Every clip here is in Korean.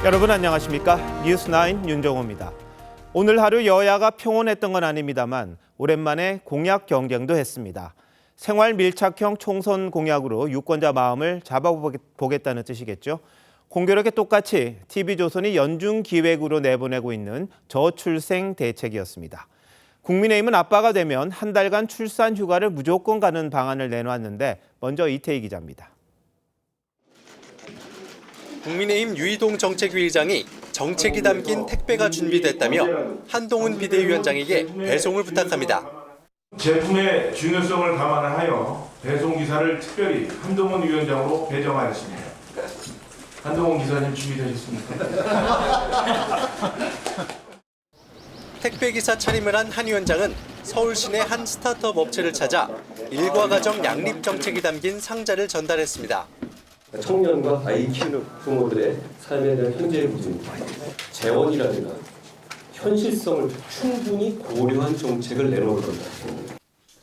여러분 안녕하십니까? 뉴스9 윤정호입니다. 오늘 하루 여야가 평온했던 건 아닙니다만 오랜만에 공약 경쟁도 했습니다. 생활 밀착형 총선 공약으로 유권자 마음을 잡아보겠다는 뜻이겠죠. 공교롭게 똑같이 TV조선이 연중 기획으로 내보내고 있는 저출생 대책이었습니다. 국민의힘은 아빠가 되면 한 달간 출산 휴가를 무조건 가는 방안을 내놓았는데 먼저 이태희 기자입니다. 국민의힘 유이동 정책위의장이 정책이 담긴 택배가 준비됐다며 한동훈 비대위원장에게 배송을 부탁합니다. 제품의 중요성을 감안하여 배송기사를 특별히 한동훈 위원장으로 배정하였습니다. 한동훈 기사님 준비되셨습니까? 택배기사 차림을 한 한 위원장은 서울 시내 한 스타트업 업체를 찾아 일과 가정 양립 정책이 담긴 상자를 전달했습니다. 청년과 아이 키우는 부모들의 삶에 대한 현재의 부진, 재원이라든가 현실성을 충분히 고려한 정책을 내놓을 겁니다.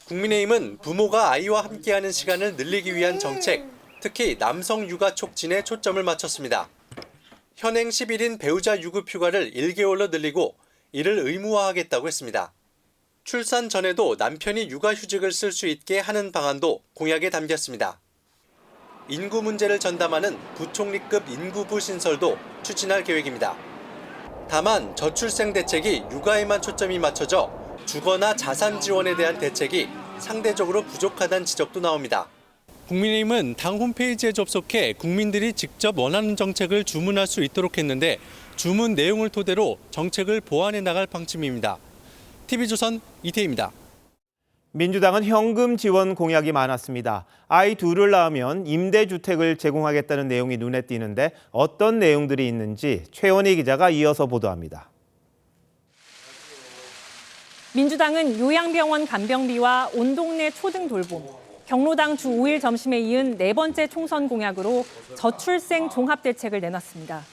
국민의힘은 부모가 아이와 함께하는 시간을 늘리기 위한 정책, 특히 남성 육아 촉진에 초점을 맞췄습니다. 현행 10일인 배우자 유급 휴가를 1개월로 늘리고 이를 의무화하겠다고 했습니다. 출산 전에도 남편이 육아휴직을 쓸 수 있게 하는 방안도 공약에 담겼습니다. 인구 문제를 전담하는 부총리급 인구부 신설도 추진할 계획입니다. 다만 저출생 대책이 육아에만 초점이 맞춰져 주거나 자산 지원에 대한 대책이 상대적으로 부족하다는 지적도 나옵니다. 국민의힘은 당 홈페이지에 접속해 국민들이 직접 원하는 정책을 주문할 수 있도록 했는데 주문 내용을 토대로 정책을 보완해 나갈 방침입니다. TV조선 이태희입니다. 민주당은 현금 지원 공약이 많았습니다. 아이 둘을 낳으면 임대주택을 제공하겠다는 내용이 눈에 띄는데 어떤 내용들이 있는지 최원희 기자가 이어서 보도합니다. 민주당은 요양병원 간병비와 온 동네 초등 돌봄, 경로당 주 5일 점심에 이은 네 번째 총선 공약으로 저출생 종합대책을 내놨습니다.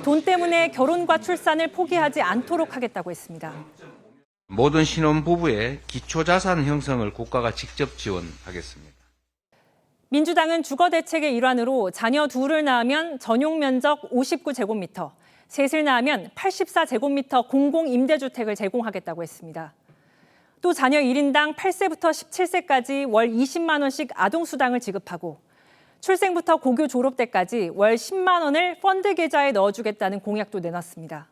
돈 때문에 결혼과 출산을 포기하지 않도록 하겠다고 했습니다. 모든 신혼부부의 기초자산 형성을 국가가 직접 지원하겠습니다. 민주당은 주거대책의 일환으로 자녀 둘을 낳으면 전용 면적 59제곱미터, 셋을 낳으면 84제곱미터 공공임대주택을 제공하겠다고 했습니다. 또 자녀 1인당 8세부터 17세까지 월 20만 원씩 아동수당을 지급하고 출생부터 고교 졸업 때까지 월 10만 원을 펀드 계좌에 넣어주겠다는 공약도 내놨습니다.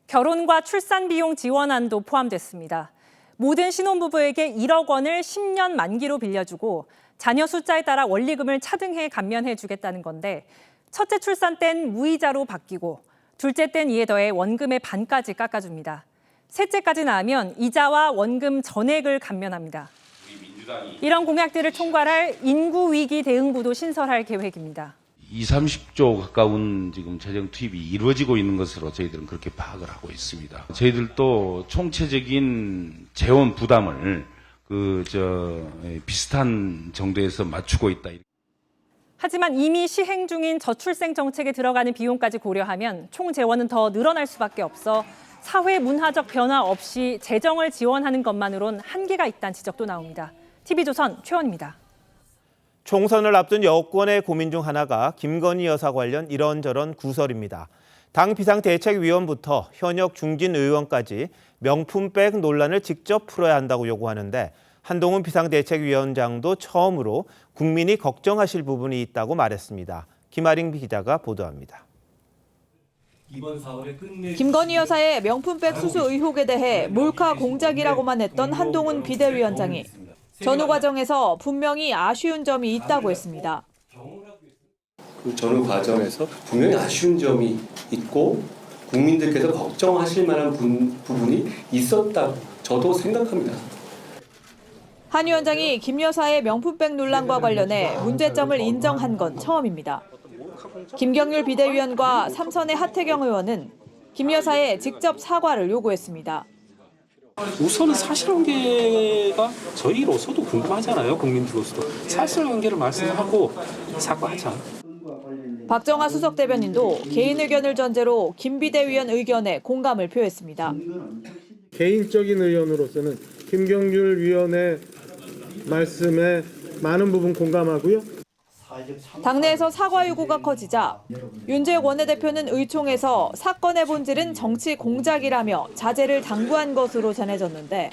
결혼과 출산 비용 지원안도 포함됐습니다. 모든 신혼부부에게 1억 원을 10년 만기로 빌려주고 자녀 숫자에 따라 원리금을 차등해 감면해 주겠다는 건데 첫째 출산 땐 무이자로 바뀌고 둘째 땐 이에 더해 원금의 반까지 깎아줍니다. 셋째까지 낳으면 이자와 원금 전액을 감면합니다. 이런 공약들을 총괄할 인구위기 대응부도 신설할 계획입니다. 20-30조 가까운 지금 재정 투입이 이루어지고 있는 것으로 저희들은 그렇게 파악을 하고 있습니다. 저희들도 총체적인 재원 부담을 비슷한 정도에서 맞추고 있다. 하지만 이미 시행 중인 저출생 정책에 들어가는 비용까지 고려하면 총 재원은 더 늘어날 수밖에 없어 사회 문화적 변화 없이 재정을 지원하는 것만으론 한계가 있다는 지적도 나옵니다. TV조선 최원입니다. 총선을 앞둔 여권의 고민 중 하나가 김건희 여사 관련 이런저런 구설입니다. 당 비상대책위원부터 현역 중진 의원까지 명품백 논란을 직접 풀어야 한다고 요구하는데 한동훈 비상대책위원장도 처음으로 국민이 걱정하실 부분이 있다고 말했습니다. 김아링 기자가 보도합니다. 김건희 여사의 명품백 수수 의혹에 대해 몰카 공작이라고만 했던 한동훈 비대위원장이 전후 과정에서 분명히 아쉬운 점이 있다고 했습니다. 그 전후 과정에서 분명히 아쉬운 점이 있고 국민들께서 걱정하실 만한 부분이 있었다고 저도 생각합니다. 한 위원장이 김 여사의 명품백 논란과 관련해 문제점을 인정한 건 처음입니다. 김경률 비대위원과 삼선의 하태경 의원은 김 여사의 직접 사과를 요구했습니다. 우선은 사실관계가 저희로서도 궁금하잖아요. 국민들로서도. 사실관계를 말씀하고 사과하자. 박정아 수석 대변인도 개인 의견을 전제로 김 비대위원 의견에 공감을 표했습니다. 개인적인 의견으로서는 김경률 위원의 말씀에 많은 부분 공감하고요. 당내에서 사과 요구가 커지자 윤재욱 원내대표는 의총에서 사건의 본질은 정치 공작이라며 자제를 당부한 것으로 전해졌는데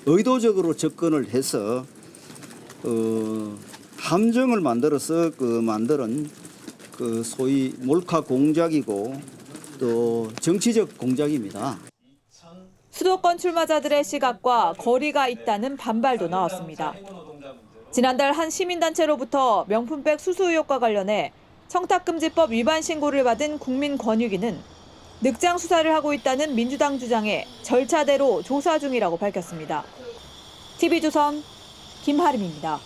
의도적으로 접근을 해서 함정을 만들어서 만드는 소위 몰카 공작이고 또 정치적 공작입니다. 수도권 출마자들의 시각과 거리가 있다는 반발도 나왔습니다. 지난달 한 시민단체로부터 명품백 수수 의혹과 관련해 청탁금지법 위반 신고를 받은 국민권익위는 늑장 수사를 하고 있다는 민주당 주장에 절차대로 조사 중이라고 밝혔습니다. TV조선 김하림입니다.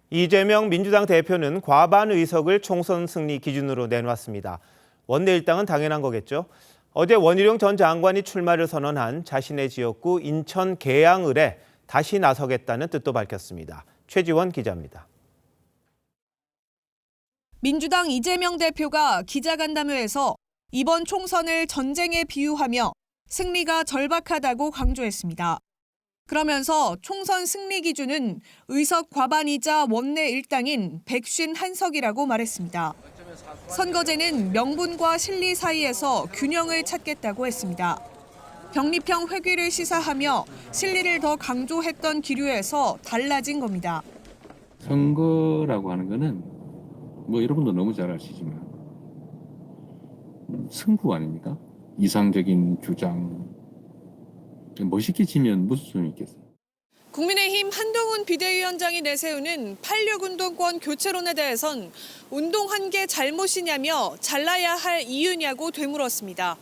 이재명 민주당 대표는 과반 의석을 총선 승리 기준으로 내놓았습니다. 원내 일당은 당연한 거겠죠. 어제 원희룡 전 장관이 출마를 선언한 자신의 지역구 인천 계양을에 다시 나서겠다는 뜻도 밝혔습니다. 최지원 기자입니다. 민주당 이재명 대표가 기자간담회에서 이번 총선을 전쟁에 비유하며 승리가 절박하다고 강조했습니다. 그러면서 총선 승리 기준은 의석 과반이자 원내 일당인 151석이라고 말했습니다. 선거제는 명분과 실리 사이에서 균형을 찾겠다고 했습니다. 병립형 회귀를 시사하며 실리를 더 강조했던 기류에서 달라진 겁니다. 선거라고 하는 거는 뭐 여러분도 너무 잘 아시지만 승부 아닙니까? 이상적인 주장. 멋있게 지면 무슨 소용이 있겠어요? 국민의힘 한동훈 비대위원장이 내세우는 86운동권 교체론에 대해선 운동한 게 잘못이냐며 잘라야 할 이유냐고 되물었습니다.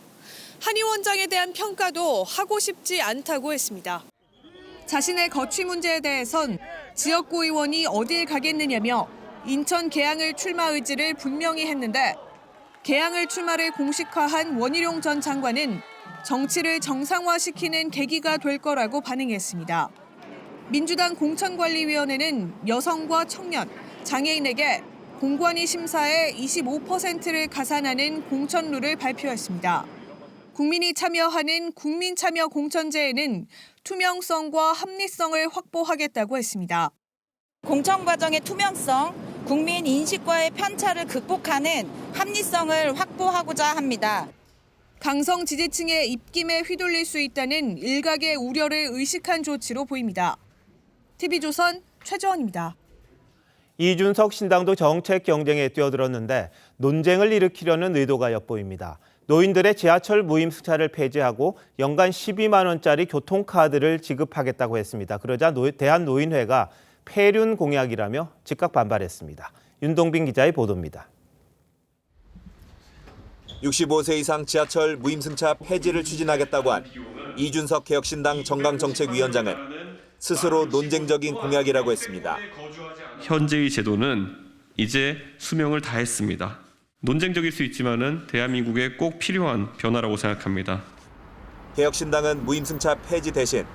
한 위원장에 대한 평가도 하고 싶지 않다고 했습니다. 자신의 거취 문제에 대해선 지역구 의원이 어딜 가겠느냐며 인천 계양을 출마 의지를 분명히 했는데 계양을 출마를 공식화한 원희룡 전 장관은 정치를 정상화시키는 계기가 될 거라고 반응했습니다. 민주당 공천관리위원회는 여성과 청년, 장애인에게 공관위 심사에 25%를 가산하는 공천룰을 발표했습니다. 국민이 참여하는 국민참여 공천제에는 투명성과 합리성을 확보하겠다고 했습니다. 공천 과정의 투명성, 국민 인식과의 편차를 극복하는 합리성을 확보하고자 합니다. 강성 지지층의 입김에 휘둘릴 수 있다는 일각의 우려를 의식한 조치로 보입니다. TV조선 최재원입니다. 이준석 신당도 정책 경쟁에 뛰어들었는데 논쟁을 일으키려는 의도가 엿보입니다. 노인들의 지하철 무임승차를 폐지하고 연간 12만 원짜리 교통카드를 지급하겠다고 했습니다. 그러자 대한노인회가 폐륜 공약이라며 즉각 반발했습니다. 윤동빈 기자의 보도입니다. 65세 이상 지하철 무임승차 폐지를 추진하겠다고 한 이준석 개혁신당 정강정책위원장은 스스로 논쟁적인 공약이라고 했습니다. 현재의 제도는 이제 수명을 다했습니다. 논쟁적일 수 있지만은 대한민국에 꼭 필요한 변화라고 생각합니다. 개혁신당은 무임승차 폐지 대신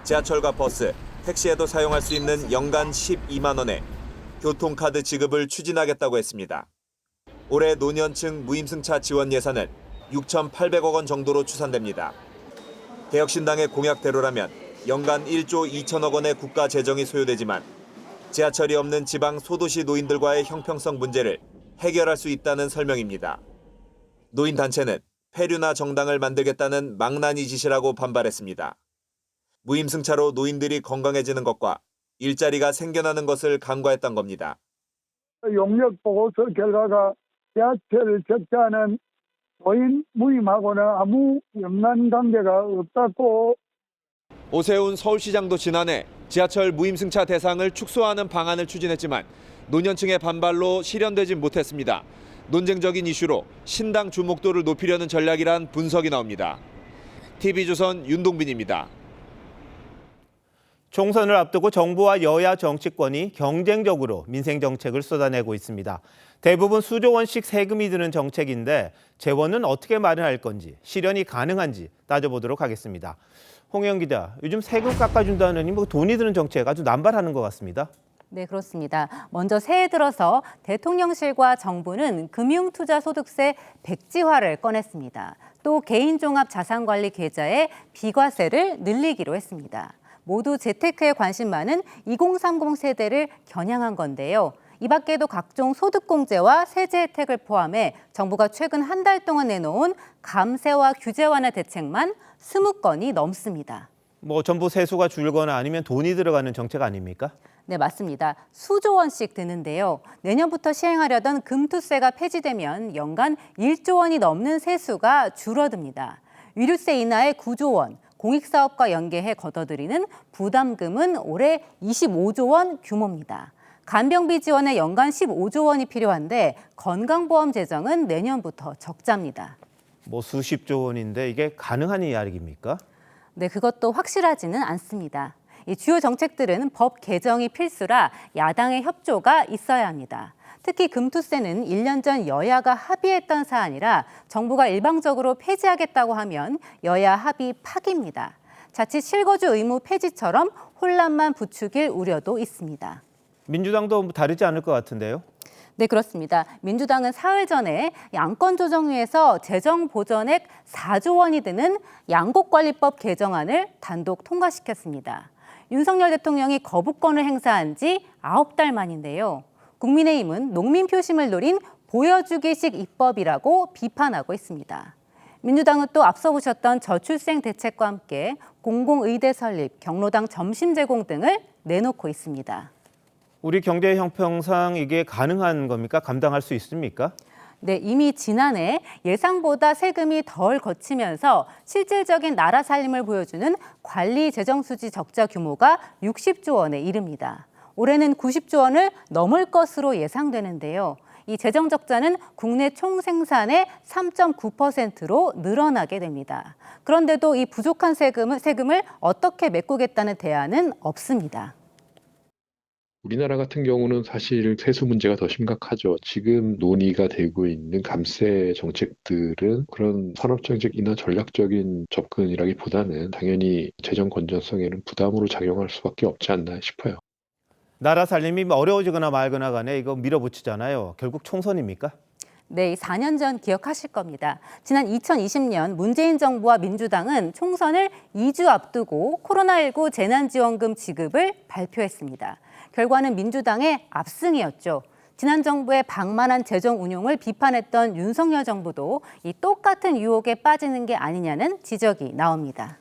지하철과 버스, 택시에도 사용할 수 있는 연간 12만 원의 교통카드 지급을 추진하겠다고 했습니다. 올해 노년층 무임승차 지원 예산은 6,800억 원 정도로 추산됩니다. 개혁신당의 공약대로라면 연간 1조 2천억 원의 국가 재정이 소요되지만 지하철이 없는 지방 소도시 노인들과의 형평성 문제를 해결할 수 있다는 설명입니다. 노인단체는 폐륜화 정당을 만들겠다는 망나니 짓이라고 반발했습니다. 무임승차로 노인들이 건강해지는 것과 일자리가 생겨나는 것을 간과했던 겁니다. 용역 보고서 결과가 지하철 적자는 노인 무임하고는 아무 연관관계가 없다고. 오세훈 서울시장도 지난해 지하철 무임승차 대상을 축소하는 방안을 추진했지만 노년층의 반발로 실현되진 못했습니다. 논쟁적인 이슈로 신당 주목도를 높이려는 전략이란 분석이 나옵니다. TV조선 윤동빈입니다. 총선을 앞두고 정부와 여야 정치권이 경쟁적으로 민생 정책을 쏟아내고 있습니다. 대부분 수조 원씩 세금이 드는 정책인데 재원은 어떻게 마련할 건지, 실현이 가능한지 따져보도록 하겠습니다. 홍영 기자, 요즘 세금 깎아준다느니 돈이 드는 정책 아주 남발하는 것 같습니다. 네, 그렇습니다. 먼저 새해 들어서 대통령실과 정부는 금융투자소득세 백지화를 꺼냈습니다. 또 개인종합자산관리 계좌의 비과세를 늘리기로 했습니다. 모두 재테크에 관심 많은 2030 세대를 겨냥한 건데요. 이 밖에도 각종 소득공제와 세제 혜택을 포함해 정부가 최근 한 달 동안 내놓은 감세와 규제 완화 대책만 20건이 넘습니다. 전부 세수가 줄거나 아니면 돈이 들어가는 정책 아닙니까? 네, 맞습니다. 수조 원씩 드는데요. 내년부터 시행하려던 금투세가 폐지되면 연간 1조 원이 넘는 세수가 줄어듭니다. 위류세 인하에 9조 원, 공익사업과 연계해 걷어들이는 부담금은 올해 25조 원 규모입니다. 간병비 지원에 연간 15조 원이 필요한데 건강보험 재정은 내년부터 적자입니다. 수십조 원인데 이게 가능한 이야기입니까? 네, 그것도 확실하지는 않습니다. 이 주요 정책들은 법 개정이 필수라 야당의 협조가 있어야 합니다. 특히 금투세는 1년 전 여야가 합의했던 사안이라 정부가 일방적으로 폐지하겠다고 하면 여야 합의 파기입니다. 자칫 실거주 의무 폐지처럼 혼란만 부추길 우려도 있습니다. 민주당도 다르지 않을 것 같은데요? 네, 그렇습니다. 민주당은 사흘 전에 양권조정위에서 재정보전액 4조 원이 드는 양곡관리법 개정안을 단독 통과시켰습니다. 윤석열 대통령이 거부권을 행사한 지 9달 만인데요. 국민의힘은 농민 표심을 노린 보여주기식 입법이라고 비판하고 있습니다. 민주당은 또 앞서 보셨던 저출생 대책과 함께 공공의대 설립, 경로당 점심 제공 등을 내놓고 있습니다. 우리 경제 형평상 이게 가능한 겁니까? 감당할 수 있습니까? 네, 이미 지난해 예상보다 세금이 덜 거치면서 실질적인 나라 살림을 보여주는 관리 재정 수지 적자 규모가 60조 원에 이릅니다. 올해는 90조 원을 넘을 것으로 예상되는데요. 이 재정 적자는 국내 총생산의 3.9%로 늘어나게 됩니다. 그런데도 이 부족한 세금을 어떻게 메꾸겠다는 대안은 없습니다. 우리나라 같은 경우는 사실 세수 문제가 더 심각하죠. 지금 논의가 되고 있는 감세 정책들은 그런 산업정책이나 전략적인 접근이라기보다는 당연히 재정 건전성에는 부담으로 작용할 수밖에 없지 않나 싶어요. 나라 살림이 어려워지거나 말거나 간에 이거 밀어붙이잖아요. 결국 총선입니까? 네, 4년 전 기억하실 겁니다. 지난 2020년 문재인 정부와 민주당은 총선을 2주 앞두고 코로나19 재난지원금 지급을 발표했습니다. 결과는 민주당의 압승이었죠. 지난 정부의 방만한 재정 운용을 비판했던 윤석열 정부도 이 똑같은 유혹에 빠지는 게 아니냐는 지적이 나옵니다.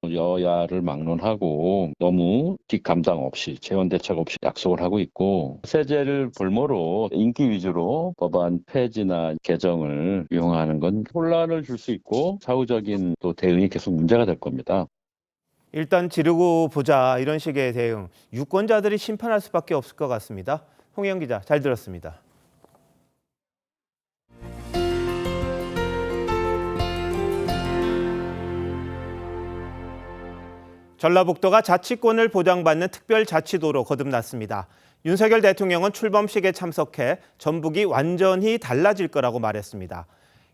여야를 막론하고 너무 뒷감당 없이 재원 대책 없이 약속을 하고 있고 세제를 볼모로 인기 위주로 법안 폐지나 개정을 이용하는 건 혼란을 줄 수 있고 사후적인 또 대응이 계속 문제가 될 겁니다. 일단 지르고 보자 이런 식의 대응, 유권자들이 심판할 수밖에 없을 것 같습니다. 홍영 기자 잘 들었습니다. 전라북도가 자치권을 보장받는 특별자치도로 거듭났습니다. 윤석열 대통령은 출범식에 참석해 전북이 완전히 달라질 거라고 말했습니다.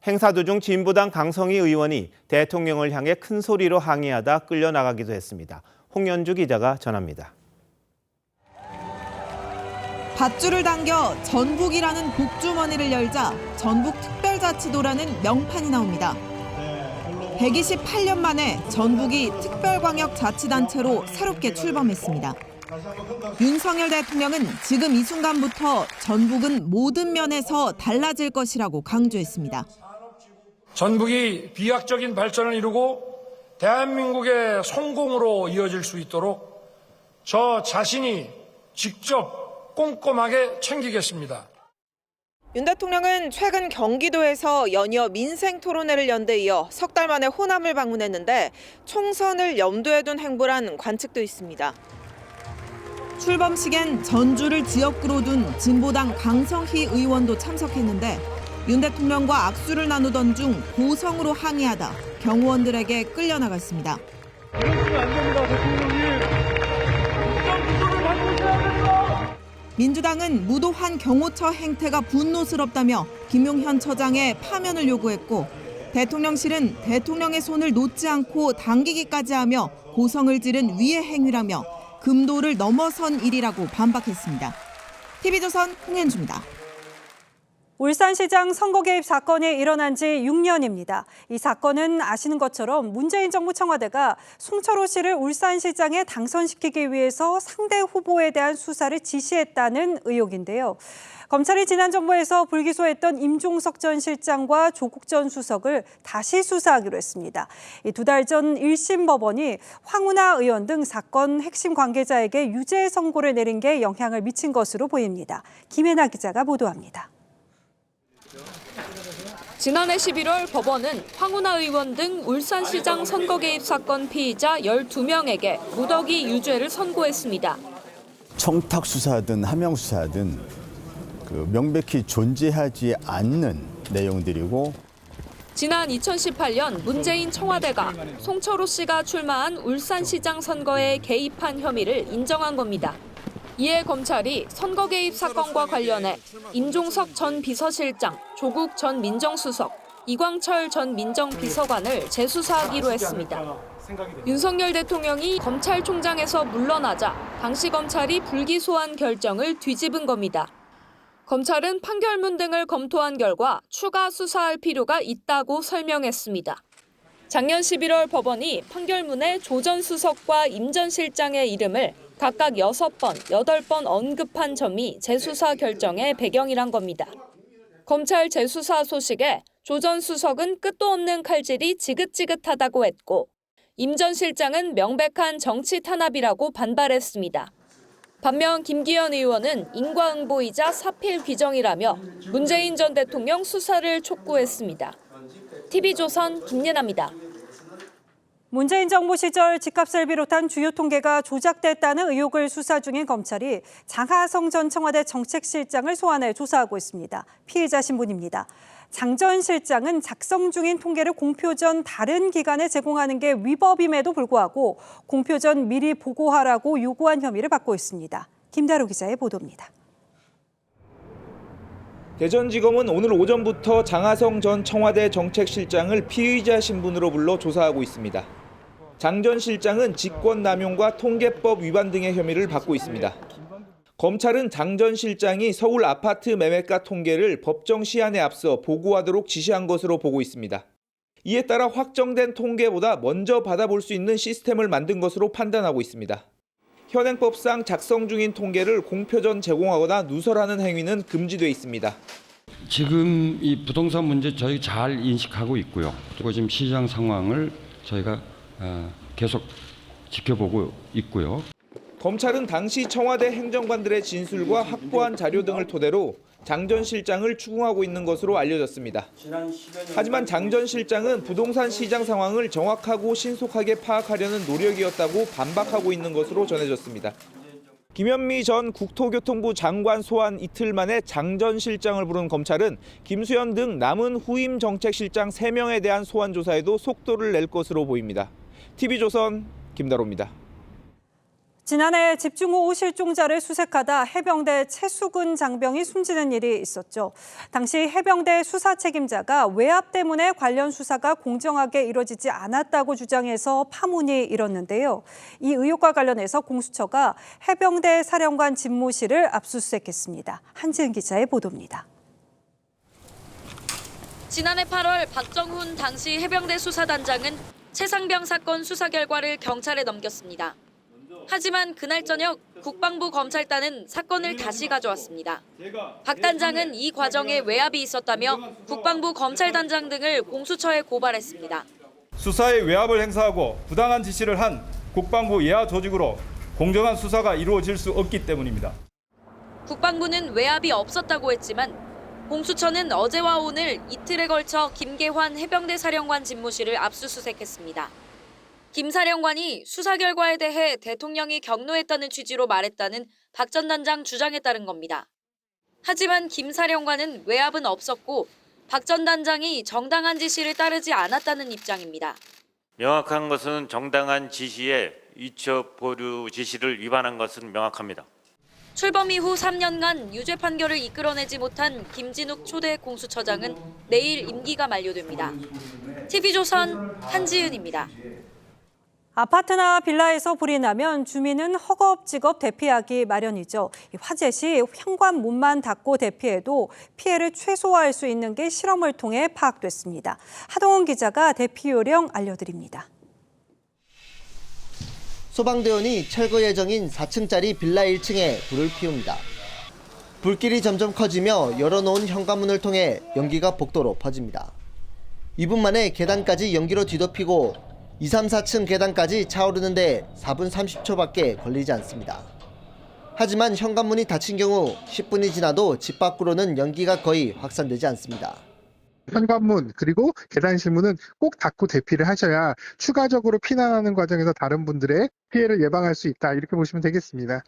행사 도중 진보당 강성희 의원이 대통령을 향해 큰 소리로 항의하다 끌려나가기도 했습니다. 홍연주 기자가 전합니다. 밧줄을 당겨 전북이라는 복주머니를 열자 전북특별자치도라는 명판이 나옵니다. 128년 만에 전북이 특별광역자치단체로 새롭게 출범했습니다. 윤석열 대통령은 지금 이 순간부터 전북은 모든 면에서 달라질 것이라고 강조했습니다. 전북이 비약적인 발전을 이루고 대한민국의 성공으로 이어질 수 있도록 저 자신이 직접 꼼꼼하게 챙기겠습니다. 윤 대통령은 최근 경기도에서 연이어 민생 토론회를 연 데 이어 석 달 만에 호남을 방문했는데 총선을 염두에 둔 행보란 관측도 있습니다. 출범식엔 전주를 지역구로 둔 진보당 강성희 의원도 참석했는데 윤 대통령과 악수를 나누던 중 고성으로 항의하다 경호원들에게 끌려나갔습니다. 민주당은 무도한 경호처 행태가 분노스럽다며 김용현 처장의 파면을 요구했고 대통령실은 대통령의 손을 놓지 않고 당기기까지 하며 고성을 지른 위해 행위라며 금도를 넘어선 일이라고 반박했습니다. TV조선 홍현주입니다. 울산시장 선거 개입 사건이 일어난 지 6년입니다. 이 사건은 아시는 것처럼 문재인 정부 청와대가 송철호 씨를 울산시장에 당선시키기 위해서 상대 후보에 대한 수사를 지시했다는 의혹인데요. 검찰이 지난 정부에서 불기소했던 임종석 전 실장과 조국 전 수석을 다시 수사하기로 했습니다. 2달 전 1심 법원이 황운하 의원 등 사건 핵심 관계자에게 유죄 선고를 내린 게 영향을 미친 것으로 보입니다. 김혜나 기자가 보도합니다. 지난해 11월 법원은 황운하 의원 등 울산시장 선거 개입 사건 피의자 12명에게 무더기 유죄를 선고했습니다. 청탁 수사든 함양 수사든 명백히 존재하지 않는 내용들이고 지난 2018년 문재인 청와대가 송철호 씨가 출마한 울산시장 선거에 개입한 혐의를 인정한 겁니다. 이에 검찰이 선거 개입 사건과 관련해 임종석 전 비서실장, 조국 전 민정수석, 이광철 전 민정비서관을 재수사하기로 했습니다. 윤석열 대통령이 검찰총장에서 물러나자 당시 검찰이 불기소한 결정을 뒤집은 겁니다. 검찰은 판결문 등을 검토한 결과 추가 수사할 필요가 있다고 설명했습니다. 작년 11월 법원이 판결문에 조 전 수석과 임 전 실장의 이름을 각각 6번, 8번 언급한 점이 재수사 결정의 배경이란 겁니다. 검찰 재수사 소식에 조 전 수석은 끝도 없는 칼질이 지긋지긋하다고 했고 임 전 실장은 명백한 정치 탄압이라고 반발했습니다. 반면 김기현 의원은 인과응보이자 사필 규정이라며 문재인 전 대통령 수사를 촉구했습니다. TV조선 김예나입니다. 문재인 정부 시절 집값을 비롯한 주요 통계가 조작됐다는 의혹을 수사 중인 검찰이 장하성 전 청와대 정책실장을 소환해 조사하고 있습니다. 피해자 신분입니다. 장 전 실장은 작성 중인 통계를 공표 전 다른 기관에 제공하는 게 위법임에도 불구하고 공표 전 미리 보고하라고 요구한 혐의를 받고 있습니다. 김다루 기자의 보도입니다. 대전지검은 오늘 오전부터 장하성 전 청와대 정책실장을 피의자 신분으로 불러 조사하고 있습니다. 장 전 실장은 직권남용과 통계법 위반 등의 혐의를 받고 있습니다. 검찰은 장 전 실장이 서울 아파트 매매가 통계를 법정 시한에 앞서 보고하도록 지시한 것으로 보고 있습니다. 이에 따라 확정된 통계보다 먼저 받아볼 수 있는 시스템을 만든 것으로 판단하고 있습니다. 현행법상 작성 중인 통계를 공표 전 제공하거나 누설하는 행위는 금지돼 있습니다. 지금 이 부동산 문제 저희 잘 인식하고 있고요. 그리고 지금 시장 상황을 저희가 계속 지켜보고 있고요. 검찰은 당시 청와대 행정관들의 진술과 확보한 자료 등을 토대로 장 전 실장을 추궁하고 있는 것으로 알려졌습니다. 하지만 장 전 실장은 부동산 시장 상황을 정확하고 신속하게 파악하려는 노력이었다고 반박하고 있는 것으로 전해졌습니다. 김현미 전 국토교통부 장관 소환 이틀 만에 장 전 실장을 부른 검찰은 김수현 등 남은 후임 정책실장 3명에 대한 소환 조사에도 속도를 낼 것으로 보입니다. TV조선 김다로입니다. 지난해 집중호우 실종자를 수색하다 해병대 최수근 장병이 숨지는 일이 있었죠. 당시 해병대 수사 책임자가 외압 때문에 관련 수사가 공정하게 이뤄지지 않았다고 주장해서 파문이 일었는데요. 이 의혹과 관련해서 공수처가 해병대 사령관 집무실을 압수수색했습니다. 한지은 기자의 보도입니다. 지난해 8월 박정훈 당시 해병대 수사단장은 최상병 사건 수사 결과를 경찰에 넘겼습니다. 하지만 그날 저녁 국방부 검찰단은 사건을 다시 가져왔습니다. 박 단장은 이 과정에 외압이 있었다며 국방부 검찰단장 등을 공수처에 고발했습니다. 수사에 외압을 행사하고 부당한 지시를 한 국방부 예하 조직으로 공정한 수사가 이루어질 수 없기 때문입니다. 국방부는 외압이 없었다고 했지만 공수처는 어제와 오늘 이틀에 걸쳐 김계환 해병대 사령관 집무실을 압수수색했습니다. 김 사령관이 수사 결과에 대해 대통령이 격노했다는 취지로 말했다는 박 전 단장 주장에 따른 겁니다. 하지만 김 사령관은 외압은 없었고 박 전 단장이 정당한 지시를 따르지 않았다는 입장입니다. 명확한 것은 정당한 지시에 위쳐 보류 지시를 위반한 것은 명확합니다. 출범 이후 3년간 유죄 판결을 이끌어내지 못한 김진욱 초대 공수처장은 내일 임기가 만료됩니다. TV조선 한지은입니다. 아파트나 빌라에서 불이 나면 주민은 허겁지겁 대피하기 마련이죠. 화재 시 현관문만 닫고 대피해도 피해를 최소화할 수 있는 게 실험을 통해 파악됐습니다. 하동훈 기자가 대피 요령 알려드립니다. 소방대원이 철거 예정인 4층짜리 빌라 1층에 불을 피웁니다. 불길이 점점 커지며 열어놓은 현관문을 통해 연기가 복도로 퍼집니다. 2분 만에 계단까지 연기로 뒤덮이고 2, 3, 4층 계단까지 차오르는데 4분 30초밖에 걸리지 않습니다. 하지만 현관문이 닫힌 경우 10분이 지나도 집 밖으로는 연기가 거의 확산되지 않습니다. 현관문 그리고 계단실 문은 꼭 닫고 대피를 하셔야 추가적으로 피난하는 과정에서 다른 분들의 피해를 예방할 수 있다, 이렇게 보시면 되겠습니다.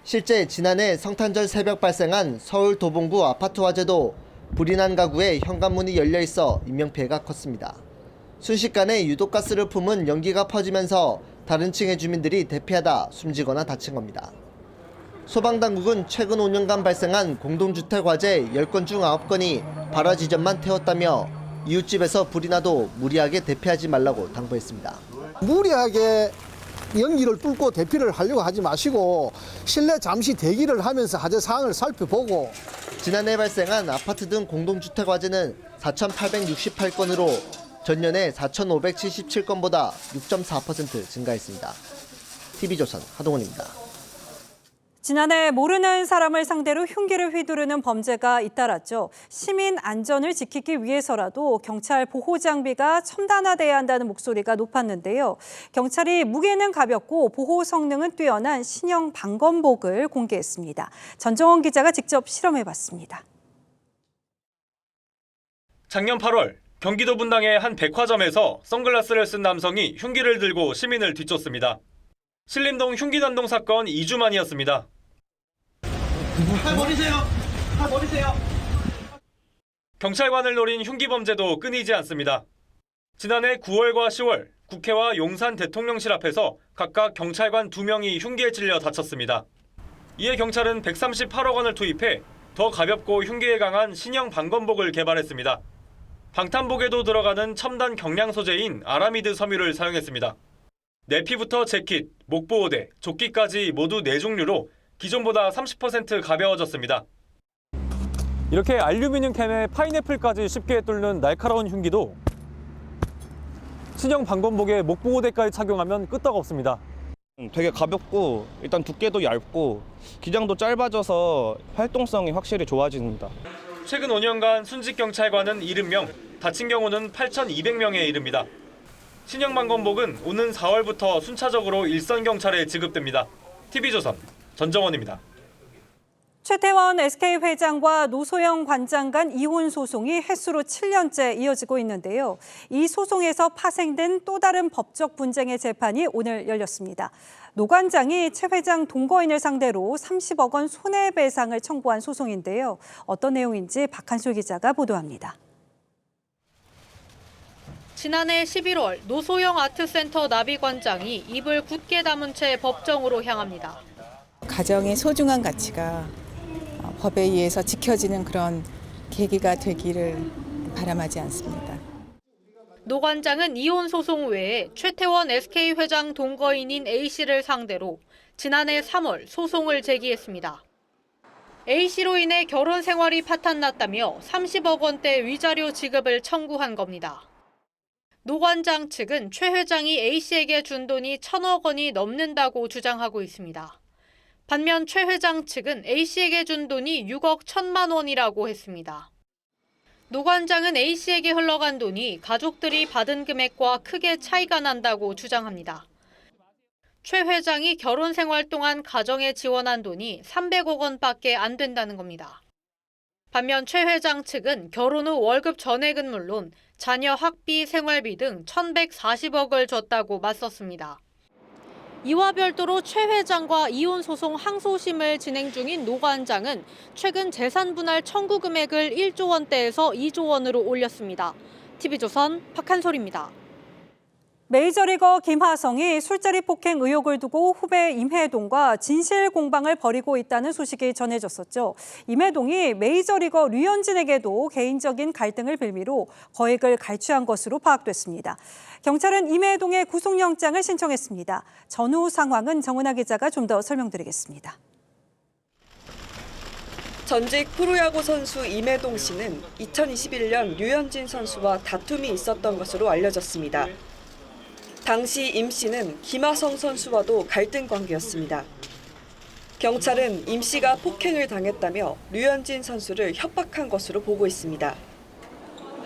실제 지난해 성탄절 새벽 발생한 서울 도봉구 아파트 화재도 불이 난 가구에 현관문이 열려 있어 인명피해가 컸습니다. 순식간에 유독가스를 품은 연기가 퍼지면서 다른 층의 주민들이 대피하다 숨지거나 다친 겁니다. 소방당국은 최근 5년간 발생한 공동주택 화재 10건 중 9건이 발화 지점만 태웠다며 이웃집에서 불이 나도 무리하게 대피하지 말라고 당부했습니다. 무리하게 연기를 뚫고 대피를 하려고 하지 마시고 실내 잠시 대기를 하면서 화재 상황을 살펴보고. 지난해 발생한 아파트 등 공동주택 화재는 4,868건으로 전년에 4,577건보다 6.4% 증가했습니다. TV조선 하동훈입니다. 지난해 모르는 사람을 상대로 흉기를 휘두르는 범죄가 잇따랐죠. 시민 안전을 지키기 위해서라도 경찰 보호 장비가 첨단화돼야 한다는 목소리가 높았는데요. 경찰이 무게는 가볍고 보호 성능은 뛰어난 신형 방검복을 공개했습니다. 전정원 기자가 직접 실험해봤습니다. 작년 8월 경기도 분당의 한 백화점에서 선글라스를 쓴 남성이 흉기를 들고 시민을 뒤쫓습니다. 신림동 흉기난동 사건 2주 만이었습니다. 팔 버리세요. 팔 버리세요. 경찰관을 노린 흉기 범죄도 끊이지 않습니다. 지난해 9월과 10월 국회와 용산 대통령실 앞에서 각각 경찰관 2명이 흉기에 찔려 다쳤습니다. 이에 경찰은 138억 원을 투입해 더 가볍고 흉기에 강한 신형 방검복을 개발했습니다. 방탄복에도 들어가는 첨단 경량 소재인 아라미드 섬유를 사용했습니다. 내피부터 재킷, 목보호대, 조끼까지 모두 4종류로 기존보다 30% 가벼워졌습니다. 이렇게 알루미늄 캔에 파인애플까지 쉽게 뚫는 날카로운 흉기도 신형 방검복에 목보호대까지 착용하면 끄떡없습니다. 되게 가볍고 일단 두께도 얇고 기장도 짧아져서 활동성이 확실히 좋아집니다. 최근 5년간 순직 경찰관은 70명, 다친 경우는 8,200명에 이릅니다. 신형 방검복은 오는 4월부터 순차적으로 일선 경찰에 지급됩니다. TV조선 전정원입니다. 최태원 SK 회장과 노소영 관장 간 이혼 소송이 횟수로 7년째 이어지고 있는데요. 이 소송에서 파생된 또 다른 법적 분쟁의 재판이 오늘 열렸습니다. 노 관장이 최 회장 동거인을 상대로 30억 원 손해배상을 청구한 소송인데요. 어떤 내용인지 박한솔 기자가 보도합니다. 지난해 11월 노소영 아트센터 나비 관장이 입을 굳게 다문 채 법정으로 향합니다. 가정의 소중한 가치가 법에 의해서 지켜지는 그런 계기가 되기를 바람하지 않습니다. 노 관장은 이혼 소송 외에 최태원 SK 회장 동거인인 A씨를 상대로 지난해 3월 소송을 제기했습니다. A씨로 인해 결혼 생활이 파탄났다며 30억 원대 위자료 지급을 청구한 겁니다. 노 관장 측은 최 회장이 A씨에게 준 돈이 1,000억 원이 넘는다고 주장하고 있습니다. 반면 최 회장 측은 A씨에게 준 돈이 6억 1,000만 원이라고 했습니다. 노 관장은 A씨에게 흘러간 돈이 가족들이 받은 금액과 크게 차이가 난다고 주장합니다. 최 회장이 결혼 생활 동안 가정에 지원한 돈이 300억 원밖에 안 된다는 겁니다. 반면 최 회장 측은 결혼 후 월급 전액은 물론 자녀 학비, 생활비 등 1,140억을 줬다고 맞섰습니다. 이와 별도로 최 회장과 이혼 소송 항소심을 진행 중인 노 관장은 최근 재산 분할 청구 금액을 1조 원대에서 2조 원으로 올렸습니다. TV조선 박한솔입니다. 메이저리거 김하성이 술자리 폭행 의혹을 두고 후배 임혜동과 진실 공방을 벌이고 있다는 소식이 전해졌었죠. 임혜동이 메이저리거 류현진에게도 개인적인 갈등을 빌미로 거액을 갈취한 것으로 파악됐습니다. 경찰은 임혜동의 구속영장을 신청했습니다. 전후 상황은 정은아 기자가 좀 더 설명드리겠습니다. 전직 프로야구 선수 임혜동 씨는 2021년 류현진 선수와 다툼이 있었던 것으로 알려졌습니다. 당시 임 씨는 김하성 선수와도 갈등 관계였습니다. 경찰은 임 씨가 폭행을 당했다며 류현진 선수를 협박한 것으로 보고 있습니다.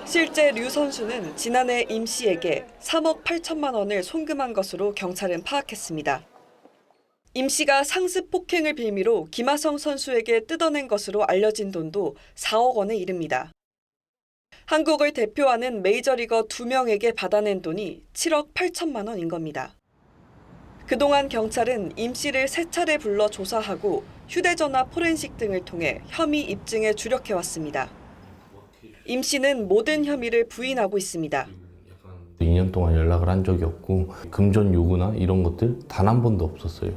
실제 류 선수는 지난해 임 씨에게 3억 8천만 원을 송금한 것으로 경찰은 파악했습니다. 임 씨가 상습 폭행을 빌미로 김하성 선수에게 뜯어낸 것으로 알려진 돈도 4억 원에 이릅니다. 한국을 대표하는 메이저리거 2명에게 받아낸 돈이 7억 8천만 원인 겁니다. 그동안 경찰은 임 씨를 3차례 불러 조사하고 휴대전화 포렌식 등을 통해 혐의 입증에 주력해왔습니다. 임 씨는 모든 혐의를 부인하고 있습니다. 2년 동안 연락을 한 적이 없고 금전 요구나 이런 것들 단 한 번도 없었어요.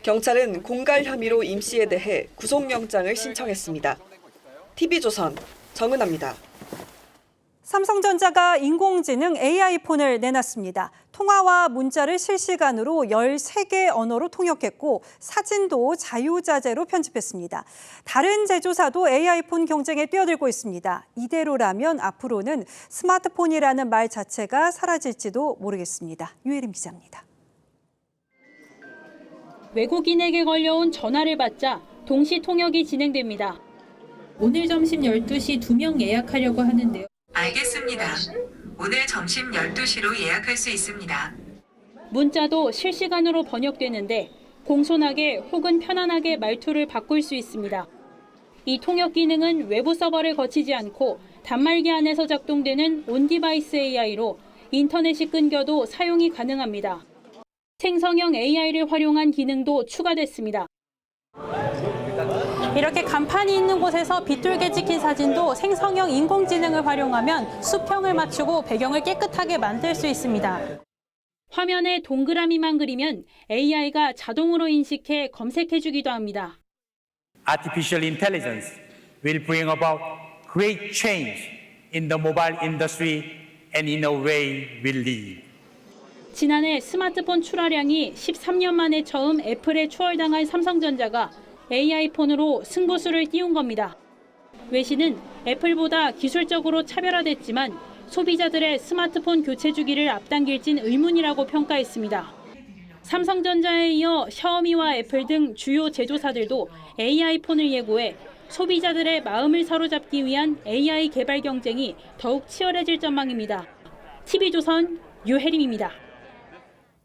경찰은 공갈 혐의로 임 씨에 대해 구속영장을 신청했습니다. TV조선 정은아입니다. 삼성전자가 인공지능 AI폰을 내놨습니다. 통화와 문자를 실시간으로 13개 언어로 통역했고 사진도 자유자재로 편집했습니다. 다른 제조사도 AI폰 경쟁에 뛰어들고 있습니다. 이대로라면 앞으로는 스마트폰이라는 말 자체가 사라질지도 모르겠습니다. 유혜림 기자입니다. 외국인에게 걸려온 전화를 받자 동시 통역이 진행됩니다. 오늘 점심 12시 2명 예약하려고 하는데요. 알겠습니다. 오늘 점심 12시로 예약할 수 있습니다. 문자도 실시간으로 번역되는데 공손하게 혹은 편안하게 말투를 바꿀 수 있습니다. 이 통역 기능은 외부 서버를 거치지 않고 단말기 안에서 작동되는 온디바이스 AI로 인터넷이 끊겨도 사용이 가능합니다. 생성형 AI를 활용한 기능도 추가됐습니다. 이렇게 간판이 있는 곳에서 비뚤게 찍힌 사진도 생성형 인공지능을 활용하면 수평을 맞추고 배경을 깨끗하게 만들 수 있습니다. 화면에 동그라미만 그리면 AI가 자동으로 인식해 검색해주기도 합니다. Artificial intelligence will bring about great change in the mobile industry and in a way we live. 지난해 스마트폰 출하량이 13년 만에 처음 애플에 추월당한 삼성전자가 AI폰으로 승부수를 띄운 겁니다. 외신은 애플보다 기술적으로 차별화됐지만 소비자들의 스마트폰 교체 주기를 앞당길진 의문이라고 평가했습니다. 삼성전자에 이어 샤오미와 애플 등 주요 제조사들도 AI폰을 예고해 소비자들의 마음을 사로잡기 위한 AI 개발 경쟁이 더욱 치열해질 전망입니다. TV조선 유혜림입니다.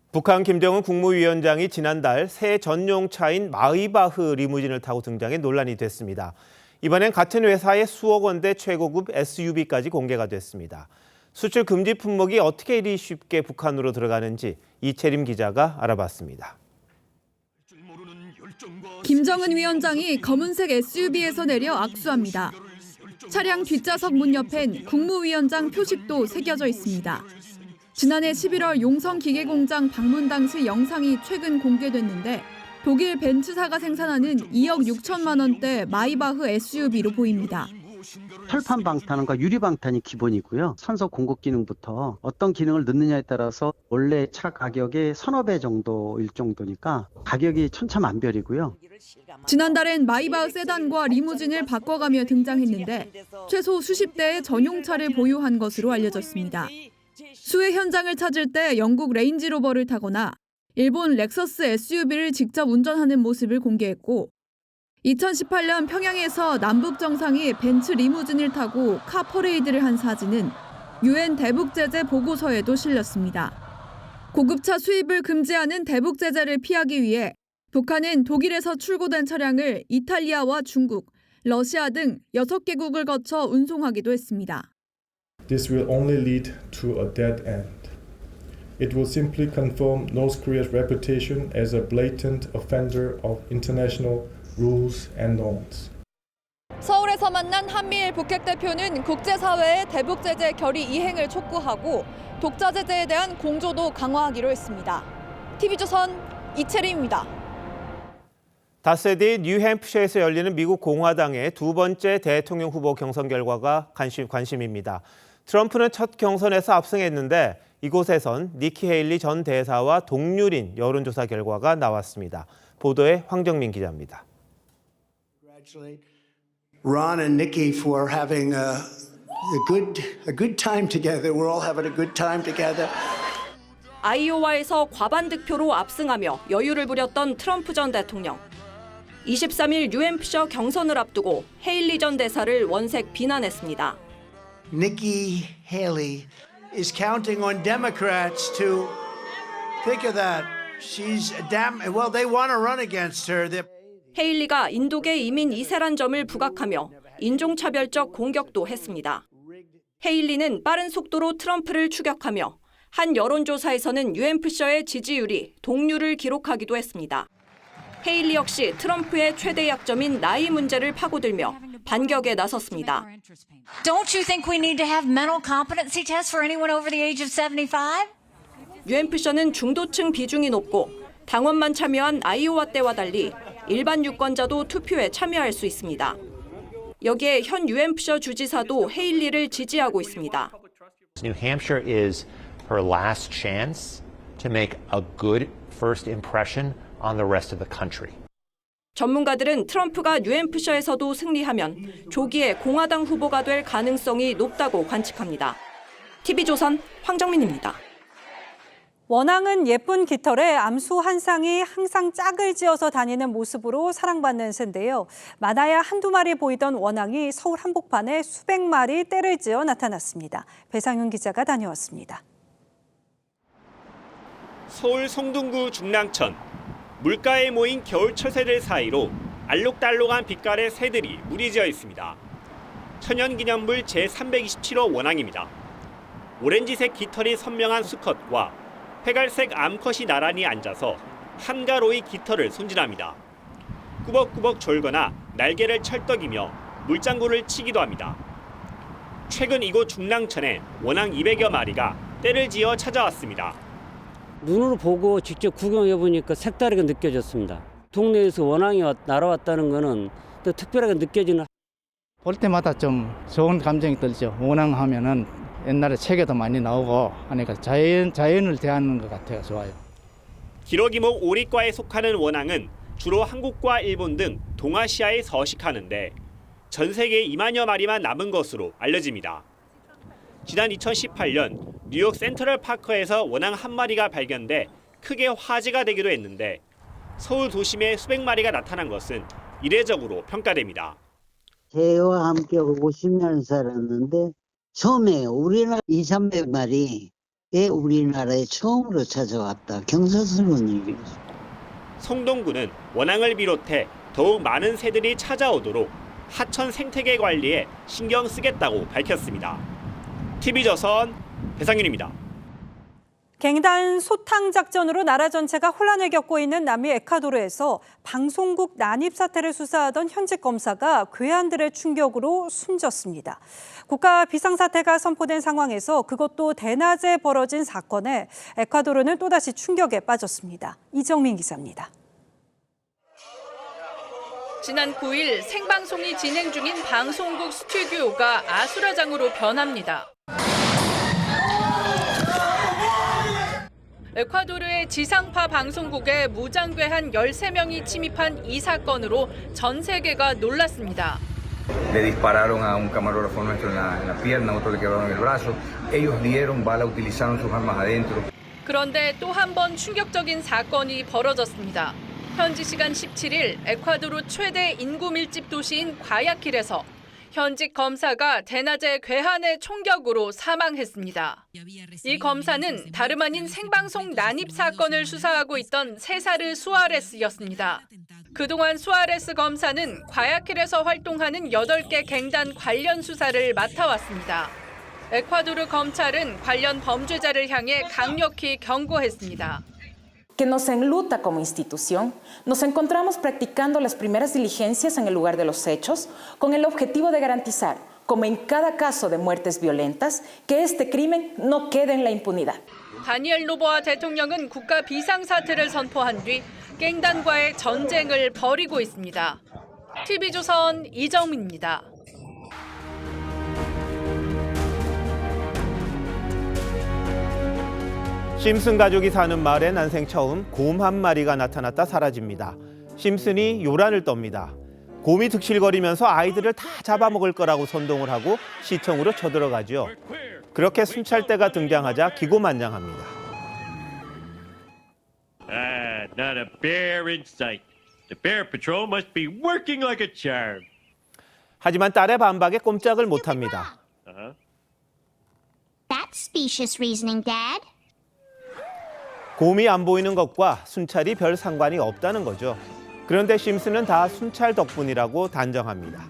북한 김정은 국무위원장이 지난달 새 전용차인 마이바흐 리무진을 타고 등장해 논란이 됐습니다. 이번엔 같은 회사의 수억 원대 최고급 SUV까지 공개가 됐습니다. 수출 금지 품목이 어떻게 이리 쉽게 북한으로 들어가는지 이채림 기자가 알아봤습니다. 김정은 위원장이 검은색 SUV에서 내려 악수합니다. 차량 뒷좌석 문 옆엔 국무위원장 표식도 새겨져 있습니다. 지난해 11월 용성기계공장 방문 당시 영상이 최근 공개됐는데 독일 벤츠사가 생산하는 2억 6천만 원대 마이바흐 SUV로 보입니다. 철판 방탄과 유리 방탄이 기본이고요. 선서 공급 기능부터 어떤 기능을 넣느냐에 따라서 원래 차 가격의 서너 배 정도일 정도니까 가격이 천차만별이고요. 지난달엔 마이바흐 세단과 리무진을 바꿔가며 등장했는데 최소 수십 대의 전용차를 보유한 것으로 알려졌습니다. 수해 현장을 찾을 때 영국 레인지로버를 타거나 일본 렉서스 SUV를 직접 운전하는 모습을 공개했고 2018년 평양에서 남북 정상이 벤츠 리무진을 타고 카 퍼레이드를 한 사진은 UN 대북 제재 보고서에도 실렸습니다. 고급차 수입을 금지하는 대북 제재를 피하기 위해 북한은 독일에서 출고된 차량을 이탈리아와 중국, 러시아 등 6개국을 거쳐 운송하기도 했습니다. This will only lead to a dead end. It will simply confirm North Korea's reputation as a blatant offender of international rules and norms. 서울에서 베를린에서 만난 한미일 북핵 대표는 국제사회의 대북 제재 결의 이행을 촉구하고 독자 제재에 대한 공조도 강화하기로 했습니다. TV조선 이채림입니다. 닷새 뒤 뉴햄프셔에서 열리는 미국 공화당의 두 번째 대통령 후보 경선 결과가 관심입니다. 트럼프는 첫 경선에서 압승했는데 이곳에선 니키 헤일리 전 대사와 동률인 여론조사 결과가 나왔습니다. 보도에 황정민 기자입니다. Ron and Nikki for having a good time together. We're all having a good time together. 아이오와에서 과반 득표로 압승하며 여유를 부렸던 트럼프 전 대통령. 23일 뉴햄프셔 경선을 앞두고 헤일리 전 대사를 원색 비난했습니다. Nikki Haley is counting on Democrats to think of that. She's well, they want to run against her. 헤일리가 인도계 이민 이세란 점을 부각하며 인종차별적 공격도 했습니다. 헤일리는 빠른 속도로 트럼프를 추격하며 한 여론조사에서는 뉴햄프셔의 지지율이 동률을 기록하기도 했습니다. 헤일리 역시 트럼프의 최대 약점인 나이 문제를 파고들며 반격에 나섰습니다. Don't you think we need to have mental competency tests for anyone over the age of 75? 뉴햄프셔는 중도층 비중이 높고 당원만 참여한 아이오와 때와 달리 일반 유권자도 투표에 참여할 수 있습니다. 여기에 현 뉴햄프셔 주지사도 헤일리를 지지하고 있습니다. New Hampshire is her last chance to make a good first impression on the rest of the country. 전문가들은 트럼프가 뉴햄프셔에서도 승리하면 조기에 공화당 후보가 될 가능성이 높다고 관측합니다. TV조선 황정민입니다. 원앙은 예쁜 깃털에 암수 한 쌍이 항상 짝을 지어서 다니는 모습으로 사랑받는 새인데요. 많아야 한두 마리 보이던 원앙이 서울 한복판에 수백 마리 떼를 지어 나타났습니다. 배상윤 기자가 다녀왔습니다. 서울 성동구 중랑천. 물가에 모인 겨울철 새들 사이로 알록달록한 빛깔의 새들이 무리지어 있습니다. 천연기념물 제327호 원앙입니다. 오렌지색 깃털이 선명한 수컷과 회갈색 암컷이 나란히 앉아서 한가로이 깃털을 손질합니다. 꾸벅꾸벅 졸거나 날개를 철떡이며 물장구를 치기도 합니다. 최근 이곳 중랑천에 원앙 200여 마리가 떼를 지어 찾아왔습니다. 눈으로 보고 직접 구경해보니까 색다르게 느껴졌습니다. 동네에서 원앙이 날아왔다는 거는 또 특별하게 느껴지는. 볼 때마다 좀 좋은 감정이 들죠. 원앙 하면은 옛날에 책에도 많이 나오고 하니까 자연을 대하는 것 같아요. 좋아요. 기러기목 오리과에 속하는 원앙은 주로 한국과 일본 등 동아시아에 서식하는데 전 세계 2만여 마리만 남은 것으로 알려집니다. 지난 2018년 뉴욕 센트럴 파크에서 원앙 한 마리가 발견돼 크게 화제가 되기도 했는데 서울 도심에 수백 마리가 나타난 것은 이례적으로 평가됩니다. 새와 함께 50년 살았는데 처음에 우리나라 200~300마리에 우리나라에 처음으로 찾아왔다. 경사스러운 일이죠. 성동구는 원앙을 비롯해 더욱 많은 새들이 찾아오도록 하천 생태계 관리에 신경 쓰겠다고 밝혔습니다. TV조선 배상윤입니다. 갱단 소탕 작전으로 나라 전체가 혼란을 겪고 있는 남미 에콰도르에서 방송국 난입 사태를 수사하던 현직 검사가 괴한들의 충격으로 숨졌습니다. 국가 비상사태가 선포된 상황에서 그것도 대낮에 벌어진 사건에 에콰도르는 또다시 충격에 빠졌습니다. 이정민 기자입니다. 지난 9일 생방송이 진행 중인 방송국 스튜디오가 아수라장으로 변합니다. 에콰도르의 지상파 방송국에 무장괴한 13명이 침입한 이 사건으로 전 세계가 놀랐습니다. Le dispararon a un camarógrafo nuestro en la pierna, otro le quebraron el brazo. Ellos dieron bala, utilizaron sus armas adentro. 그런데 또 한 번 충격적인 사건이 벌어졌습니다. 현지 시간 17일 에콰도르 최대 인구 밀집 도시인 과야킬에서 현직 검사가 대낮에 괴한의 총격으로 사망했습니다. 이 검사는 다름 아닌 생방송 난입 사건을 수사하고 있던 세사르 수아레스였습니다. 그동안 수아레스 검사는 과야킬에서 활동하는 8개 갱단 관련 수사를 맡아왔습니다. 에콰도르 검찰은 관련 범죄자를 향해 강력히 경고했습니다. que nos enluta como institución, nos encontramos practicando las primeras diligencias en el lugar de los hechos con el objetivo de garantizar, como en cada caso de muertes violentas, que este crimen no quede en la impunidad. 다니엘 노보아 대통령은 국가 비상사태를 선포한 뒤 갱단과의 전쟁을 벌이고 있습니다. TV조선 이정민입니다. 심슨 가족이 사는 마을에 난생 처음 곰 한 마리가 나타났다 사라집니다. 심슨이 요란을 떱니다. 곰이 득실거리면서 아이들을 다 잡아먹을 거라고 선동을 하고 시청으로 쳐들어가죠. 그렇게 순찰대가 등장하자 기고만장합니다. Not a bear in sight. The bear patrol must be working like a charm. 하지만 딸의 반박에 꼼짝을 못합니다. That's specious reasoning, Dad. 곰이 안 보이는 것과 순찰이 별 상관이 없다는 거죠. 그런데 심슨은 다 순찰 덕분이라고 단정합니다.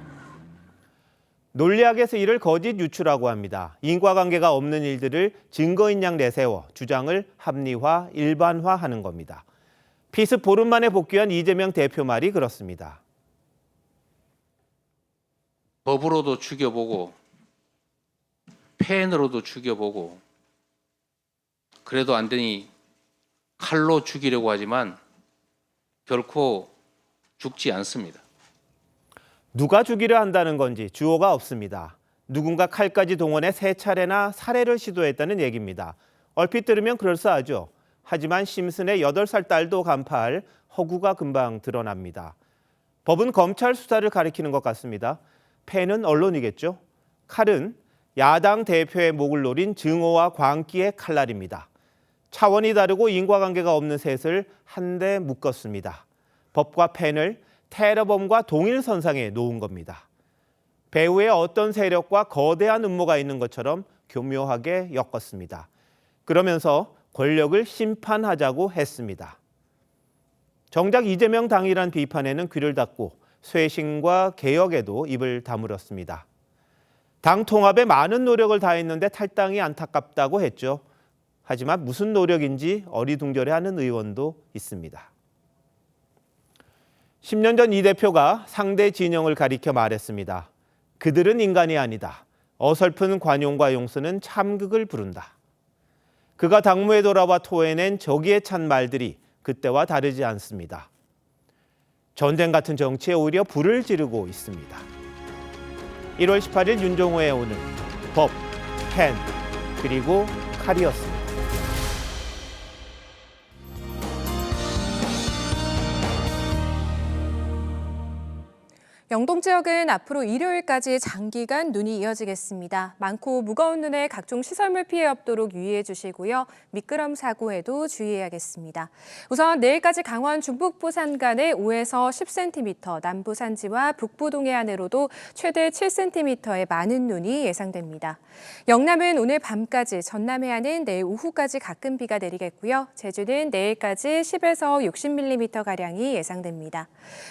논리학에서 이를 거짓 유추라고 합니다. 인과관계가 없는 일들을 증거인 양 내세워 주장을 합리화, 일반화하는 겁니다. 피습 보름 만에 복귀한 이재명 대표 말이 그렇습니다. 법으로도 죽여보고 펜으로도 죽여보고 그래도 안 되니 칼로 죽이려고 하지만 결코 죽지 않습니다. 누가 죽이려 한다는 건지 주어가 없습니다. 누군가 칼까지 동원해 3차례나 살해를 시도했다는 얘기입니다. 얼핏 들으면 그럴싸하죠. 하지만 심슨의 8살 딸도 간파할 허구가 금방 드러납니다. 법은 검찰 수사를 가리키는 것 같습니다. 펜은 언론이겠죠. 칼은 야당 대표의 목을 노린 증오와 광기의 칼날입니다. 차원이 다르고 인과관계가 없는 셋을 한데 묶었습니다. 법과 펜을 테러범과 동일선상에 놓은 겁니다. 배후에 어떤 세력과 거대한 음모가 있는 것처럼 교묘하게 엮었습니다. 그러면서 권력을 심판하자고 했습니다. 정작 이재명 당이란 비판에는 귀를 닫고 쇄신과 개혁에도 입을 다물었습니다. 당 통합에 많은 노력을 다했는데 탈당이 안타깝다고 했죠. 하지만 무슨 노력인지 어리둥절해하는 의원도 있습니다. 10년 전 이 대표가 상대 진영을 가리켜 말했습니다. 그들은 인간이 아니다. 어설픈 관용과 용서는 참극을 부른다. 그가 당무에 돌아와 토해낸 저기에 찬 말들이 그때와 다르지 않습니다. 전쟁 같은 정치에 오히려 불을 지르고 있습니다. 1월 18일 윤종호의 오늘 법, 펜, 그리고 칼이었습니다. 영동 지역은 앞으로 일요일까지 장기간 눈이 이어지겠습니다. 많고 무거운 눈에 각종 시설물 피해 없도록 유의해 주시고요. 미끄럼 사고에도 주의해야겠습니다. 우선 내일까지 강원 중북부 산간에 5에서 10cm, 남부 산지와 북부 동해안으로도 최대 7cm의 많은 눈이 예상됩니다. 영남은 오늘 밤까지, 전남 해안은 내일 오후까지 가끔 비가 내리겠고요. 제주는 내일까지 10에서 60mm가량이 예상됩니다.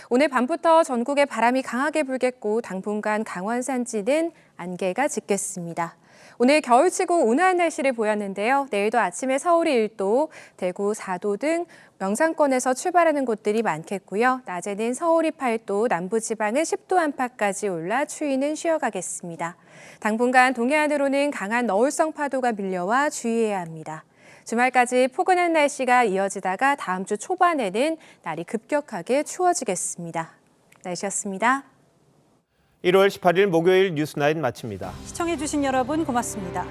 오늘 밤부터 전국에 바람이 강하게 불겠고 당분간 강원 산지는 안개가 짙겠습니다. 오늘 겨울치고 온화한 날씨를 보였는데요. 내일도 아침에 서울이 1도, 대구 4도 등 명상권에서 출발하는 곳들이 많겠고요. 낮에는 서울이 8도, 남부지방은 10도 안팎까지 올라 추위는 쉬어가겠습니다. 당분간 동해안으로는 강한 너울성 파도가 밀려와 주의해야 합니다. 주말까지 포근한 날씨가 이어지다가 다음 주 초반에는 날이 급격하게 추워지겠습니다. 날씨였습니다. 1월 18일 목요일 뉴스9 마칩니다. 시청해주신 여러분 고맙습니다.